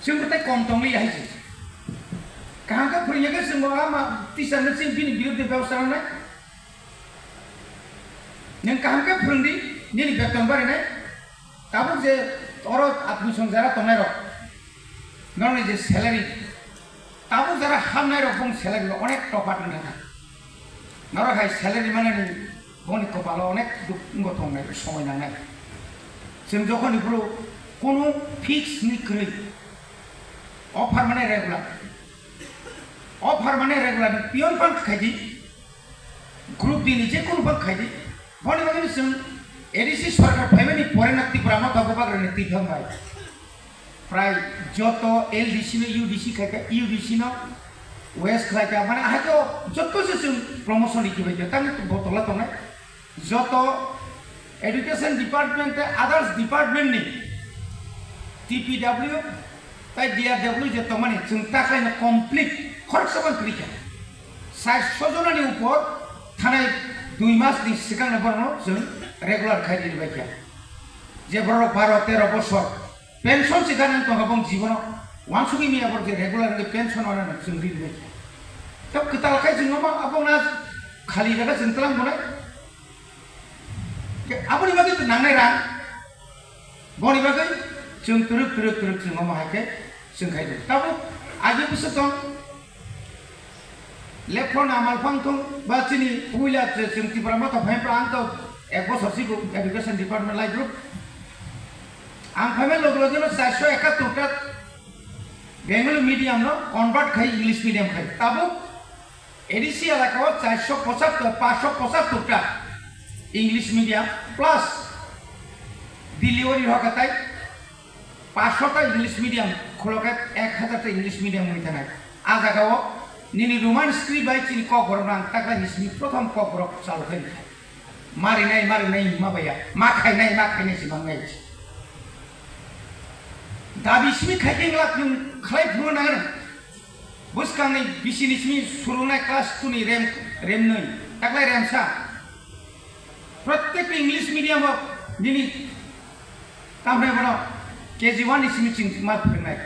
जों गथाय कम दंलै हायजो काहांका फोरोंनायखौ जों मा टिचारनो जों बिनि बिरुद्ध बेबस्था लानाय नों काहांका फोरोंदि निनि बेतन बारायनाय दाबो जे अर आदमिसन जारा दंनाय र नरनि जे सेलारि दाबो जारा हामनाय र बुं सेलारि अनेक टपार नोंथाङा नरहाय सेलारि माने बनि कपाल अनेक दुख दंनाय समय नांनाय जों जखन इफोरो কোনো ফিক্স নিক্রয় অফার মানে রেগুলার পিয়ন ফান্ড খাইদি গ্রুপ দিনি যে কোনো ফান্ড খাইদি বনে মানে जों এডিসি সরকার ফাইমানি পরেনাক্তিপুরা মত বাগরনে তিফাং ভাই প্রায় যত এলডিসি নে ইউডিসি খাইকা ইউডিসি ন ওয়েস্ট খাইকা মানে হয়তো যত जों প্রমোশন ইকিবাই তানি বতলা তো না যত এডুকেশন ডিপার্টমেন্টে আদার্স ডিপার্টমেন্ট নি TPW তাই DRW যে তোমানে जों তাকাইনা কমপ্লিট খরচবান ক্রিকেট 700 জনनि উপর থানায় 2 মাসनि सिगांनो बरनो जों रेगुलार खाइदिनि बायखा जे बरनो 12-13 বছর पेंशन सिगांनो दंगाबं जीवनाव वानसुगि मियाबर जे रेगुलारलि पेंशन वानानो जों दिनि तब कतालखाय जों मा आबंना खालि जागा जों तलां बनाय आबनि बागै नांनाय रा बनि बागै जों तुरुक जों मा हायके जों खाइदो ताबो आजि बुसो दं लेफन आमालफां दं बा चिनि उइला जों तिब्रा मा थाफाय प्रांत एक बছর सिगु एडुकेशन डिपार्टमेंट लाइ ग्रुप आं फाइमे लोगो 471 टा बेंगली मीडियम नो कन्वर्ट खाइ इंग्लिश मीडियम खाइ ताबो एडिसी एलाकाव 475 575 टा इंग्लिश मीडियम प्लस डिलीवरी हकाताय 500 टा इंग्लिश मीडियम खलका 1000 टा इंग्लिश मीडियम मिथानाय आ जागाव निनि रोमान स्क्रिप्ट बाय चिनि कगरना ताका निसनि प्रथम कगर चालु खाइ मारिनाय माबाया मा खायनाय सिबांनाय दाबिसमि खाइदेंला जों खालाय फुनो नागिर बुसखांनि बिसिनिसमि सुरुनाय क्लास 2 नि रेम 2 ताकलाय रेमसा प्रत्येक इंग्लिश मीडियम निनि तामरे बनो केजी 1 इसमि चिं मा फोरोंनाय